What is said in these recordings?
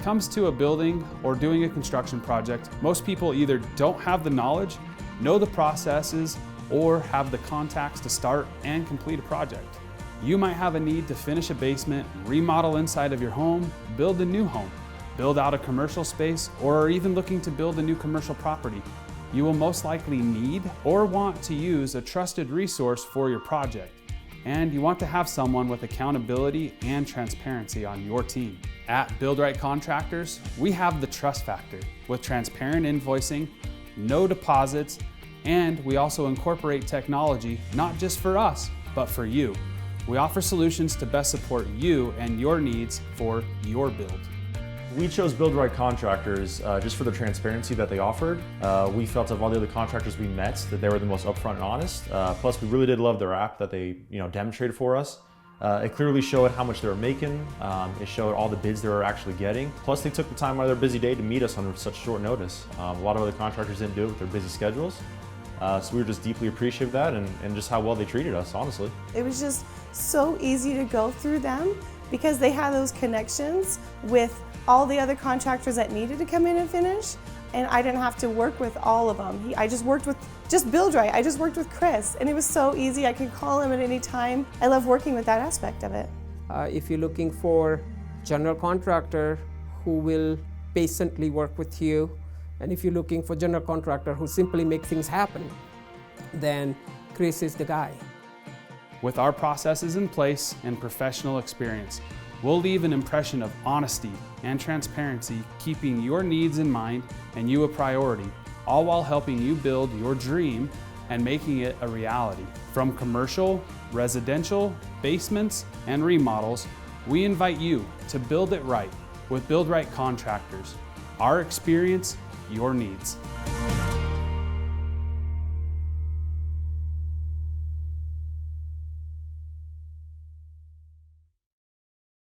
comes to a building or doing a construction project, most people either don't have the knowledge, know the processes, or have the contacts to start and complete a project. You might have a need to finish a basement, remodel inside of your home, build a new home, build out a commercial space, or are even looking to build a new commercial property. You will most likely need or want to use a trusted resource for your project. And you want to have someone with accountability and transparency on your team. At BuildRight Contractors, we have the trust factor with transparent invoicing, no deposits, and we also incorporate technology not just for us, but for you. We offer solutions to best support you and your needs for your build. We chose BuildRight Contractors just for the transparency that they offered. We felt of all the other contractors we met that they were the most upfront and honest. Plus, we really did love their app that they demonstrated for us. It clearly showed how much they were making. It showed all the bids they were actually getting. Plus, they took the time out of their busy day to meet us on such short notice. A lot of other contractors didn't do it with their busy schedules. So we were just deeply appreciative of that and just how well they treated us, honestly. It was just so easy to go through them because they had those connections with all the other contractors that needed to come in and finish, and I didn't have to work with all of them. I just worked with BuildRight. I just worked with Chris, and it was so easy. I could call him at any time. I love working with that aspect of it. If you're looking for general contractor who will patiently work with you, and if you're looking for general contractor who simply make things happen, then Chris is the guy. With our processes in place and professional experience, we'll leave an impression of honesty and transparency, keeping your needs in mind and you a priority, all while helping you build your dream and making it a reality. From commercial, residential, basements, and remodels, we invite you to build it right with BuildRight Contractors. Our experience, your needs.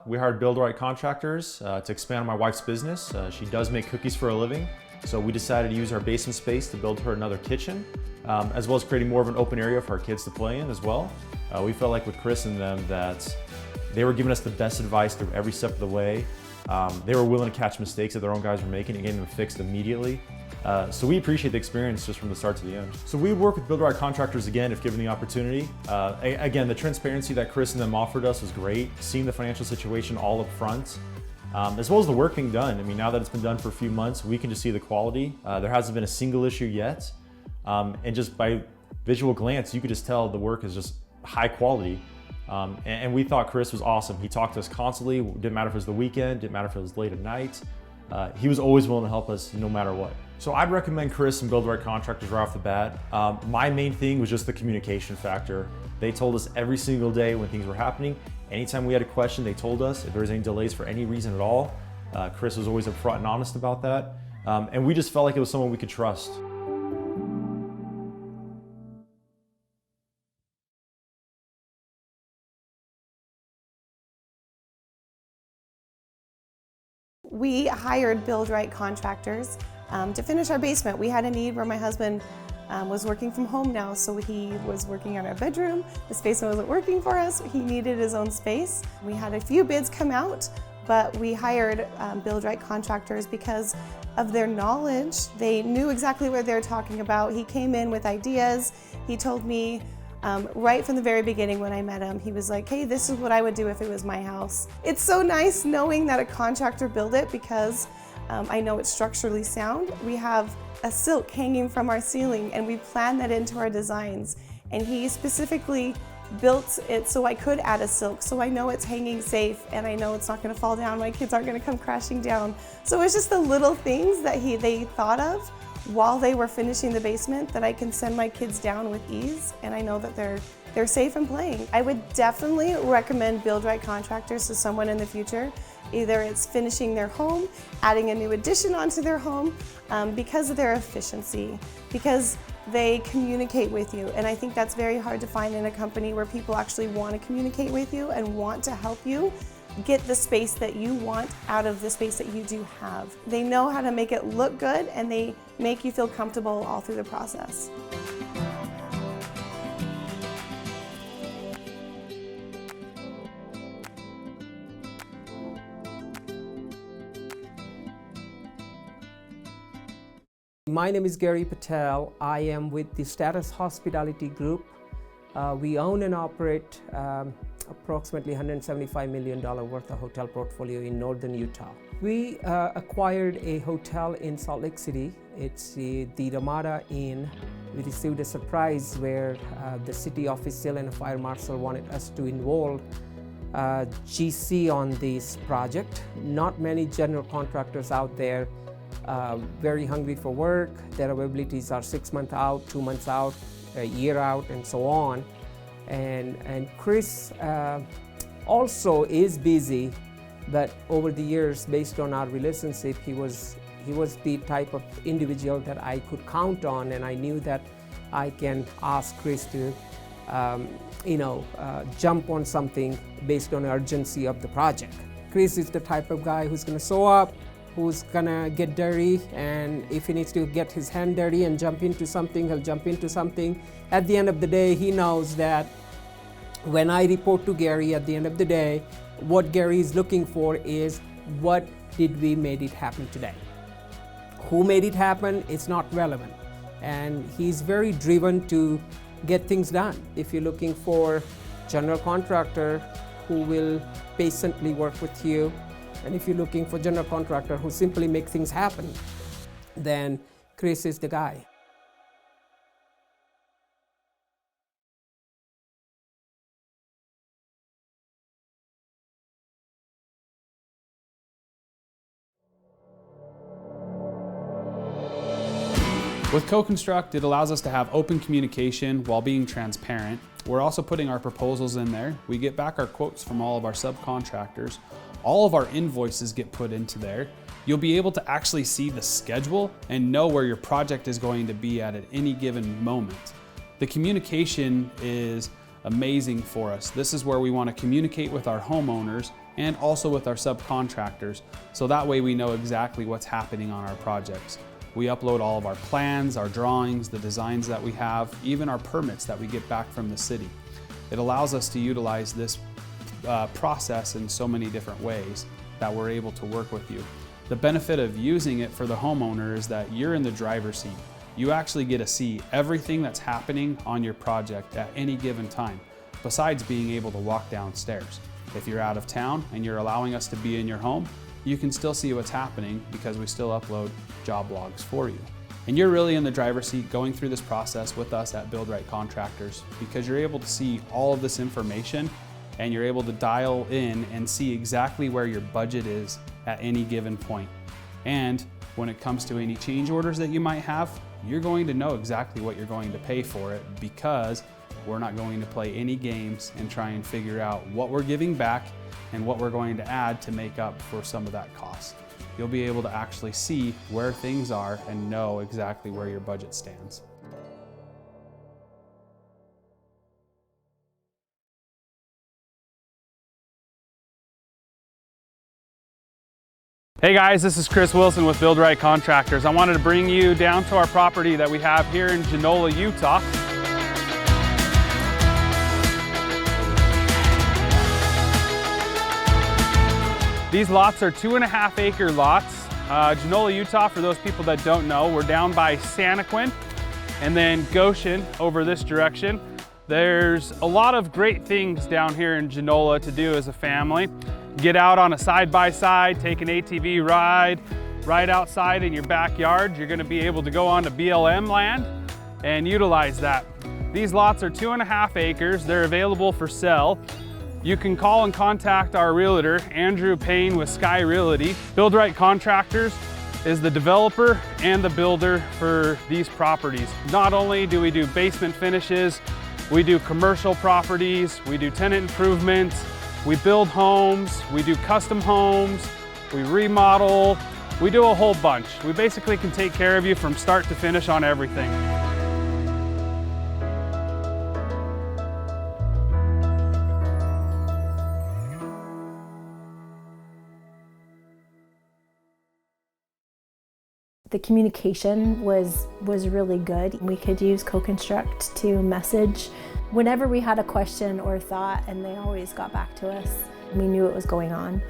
We hired BuildRight Contractors to expand on my wife's business. She does make cookies for a living, so we decided to use our basement space to build her another kitchen, as well as creating more of an open area for our kids to play in as well. We felt like with Chris and them that they were giving us the best advice through every step of the way. They were willing to catch mistakes that their own guys were making and getting them fixed immediately. So we appreciate the experience just from the start to the end. So we would work with BuildRight Contractors again if given the opportunity. Again, the transparency that Chris and them offered us was great. Seeing the financial situation all up front, as well as the work being done. I mean, now that it's been done for a few months, we can just see the quality. There hasn't been a single issue yet. And just by visual glance, you could just tell the work is just high quality. And we thought Chris was awesome. He talked to us constantly. Didn't matter if it was the weekend, didn't matter if it was late at night. He was always willing to help us no matter what. So I'd recommend Chris and BuildRight Contractors right off the bat. My main thing was just the communication factor. They told us every single day when things were happening. Anytime we had a question, they told us. If there was any delays for any reason at all, Chris was always upfront and honest about that. And we just felt like it was someone we could trust. We hired BuildRight Contractors to finish our basement. We had a need where my husband was working from home now, so he was working on our bedroom. The space wasn't working for us. He needed his own space. We had a few bids come out, but we hired BuildRight Contractors because of their knowledge. They knew exactly what they were talking about. He came in with ideas. He told me right from the very beginning when I met him, he was like, hey, this is what I would do if it was my house. It's so nice knowing that a contractor built it because I know it's structurally sound. We have a silk hanging from our ceiling and we planned that into our designs. And he specifically built it so I could add a silk, so I know it's hanging safe and I know it's not gonna fall down. My kids aren't gonna come crashing down. So it's just the little things that they thought of while they were finishing the basement that I can send my kids down with ease, and I know that they're safe and playing. I would definitely recommend BuildRight Contractors to someone in the future. Either it's finishing their home, adding a new addition onto their home, because of their efficiency, because they communicate with you. And I think that's very hard to find in a company where people actually want to communicate with you and want to help you get the space that you want out of the space that you do have. They know how to make it look good and they make you feel comfortable all through the process. My name is Gary Patel. I am with the Status Hospitality Group. We own and operate approximately $175 million worth of hotel portfolio in northern Utah. We acquired a hotel in Salt Lake City. It's the Ramada Inn. We received a surprise where the city official and a fire marshal wanted us to involve GC on this project. Not many general contractors out there very hungry for work. Their availabilities are 6 months out, 2 months out, a year out, and so on. And Chris also is busy, but over the years, based on our relationship, he was the type of individual that I could count on, and I knew that I can ask Chris to jump on something based on the urgency of the project. Chris is the type of guy who's going to show up, who's gonna get dirty, and if he needs to get his hand dirty and jump into something, he'll jump into something. At the end of the day, he knows that when I report to Gary at the end of the day, what Gary is looking for is what did we made it happen today. Who made it happen, it's not relevant. And he's very driven to get things done. If you're looking for general contractor who will patiently work with you, and if you're looking for general contractor who simply make things happen, then Chris is the guy. With CoConstruct, it allows us to have open communication while being transparent. We're also putting our proposals in there. We get back our quotes from all of our subcontractors. All of our invoices get put into there. You'll be able to actually see the schedule and know where your project is going to be at any given moment. The communication is amazing for us. This is where we want to communicate with our homeowners and also with our subcontractors, so that way we know exactly what's happening on our projects. We upload all of our plans, our drawings, the designs that we have, even our permits that we get back from the city. It allows us to utilize this process in so many different ways that we're able to work with you. The benefit of using it for the homeowner is that you're in the driver's seat. You actually get to see everything that's happening on your project at any given time, besides being able to walk downstairs. If you're out of town and you're allowing us to be in your home, you can still see what's happening because we still upload job logs for you. And you're really in the driver's seat going through this process with us at BuildRight Contractors, because you're able to see all of this information and you're able to dial in and see exactly where your budget is at any given point. And when it comes to any change orders that you might have, you're going to know exactly what you're going to pay for it, because we're not going to play any games and try and figure out what we're giving back and what we're going to add to make up for some of that cost. You'll be able to actually see where things are and know exactly where your budget stands. Hey guys, this is Chris Wilson with BuildRight Contractors. I wanted to bring you down to our property that we have here in Genola, Utah. These lots are 2.5 acre lots. Genola, Utah, for those people that don't know, we're down by Santaquin and then Goshen over this direction. There's a lot of great things down here in Genola to do as a family. Get out on a side-by-side, take an ATV ride, right outside in your backyard. You're gonna be able to go onto BLM land and utilize that. These lots are 2.5 acres. They're available for sale. You can call and contact our realtor, Andrew Payne with Sky Realty. BuildRight Contractors is the developer and the builder for these properties. Not only do we do basement finishes, we do commercial properties, we do tenant improvements, we build homes, we do custom homes, we remodel, we do a whole bunch. We basically can take care of you from start to finish on everything. The communication was really good. We could use CoConstruct to message whenever we had a question or thought, and they always got back to us. We knew what was going on.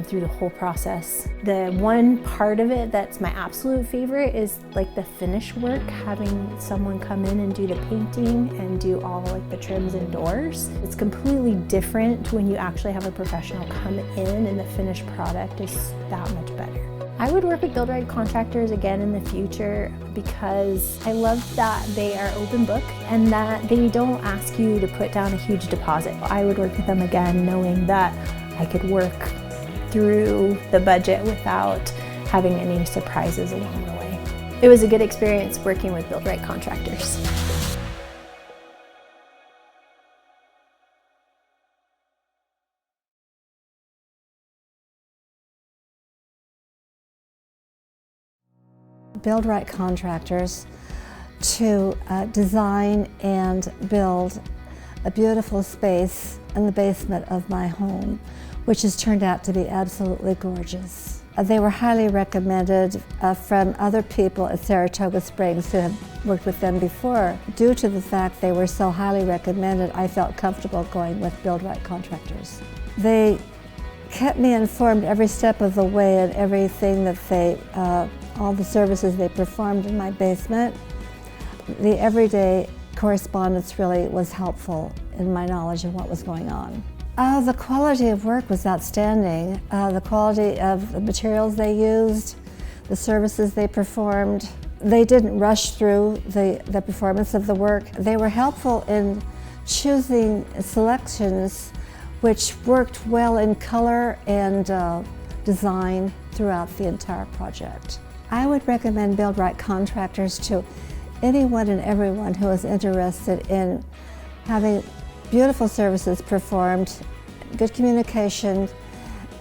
through the whole process. The one part of it that's my absolute favorite is like the finish work, having someone come in and do the painting and do all like the trims and doors. It's completely different when you actually have a professional come in and the finished product is that much better. I would work with Build-Right contractors again in the future because I love that they are open book and that they don't ask you to put down a huge deposit. I would work with them again knowing that I could work through the budget without having any surprises along the way. It was a good experience working with Build-Right contractors. Build-Right contractors to design and build a beautiful space in the basement of my home, which has turned out to be absolutely gorgeous. They were highly recommended from other people at Saratoga Springs who have worked with them before. Due to the fact they were so highly recommended, I felt comfortable going with Build-Right contractors. They kept me informed every step of the way and everything that they, all the services they performed in my basement. The everyday correspondence really was helpful in my knowledge of what was going on. The quality of work was outstanding. The quality of the materials they used, the services they performed. They didn't rush through the performance of the work. They were helpful in choosing selections which worked well in color and design throughout the entire project. I would recommend Build-Right contractors to anyone and everyone who is interested in having beautiful services performed, good communication,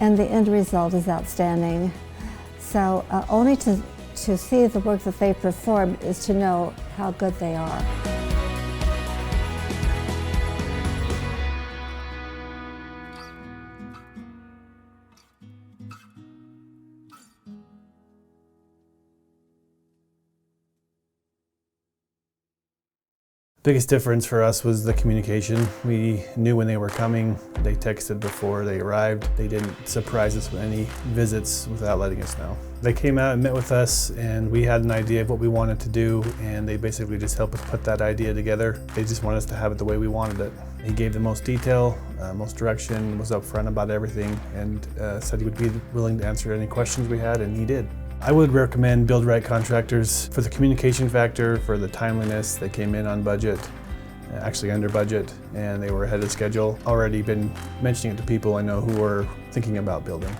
and the end result is outstanding. So only to see the work that they performed is to know how good they are. Biggest difference for us was the communication. We knew when they were coming. They texted before they arrived. They didn't surprise us with any visits without letting us know. They came out and met with us and we had an idea of what we wanted to do and they basically just helped us put that idea together. They just wanted us to have it the way we wanted it. He gave the most detail, most direction, was upfront about everything and said he would be willing to answer any questions we had, and he did. I would recommend Build-Right contractors for the communication factor, for the timeliness. They came in on budget, actually under budget, and they were ahead of schedule. Already been mentioning it to people I know who were thinking about building.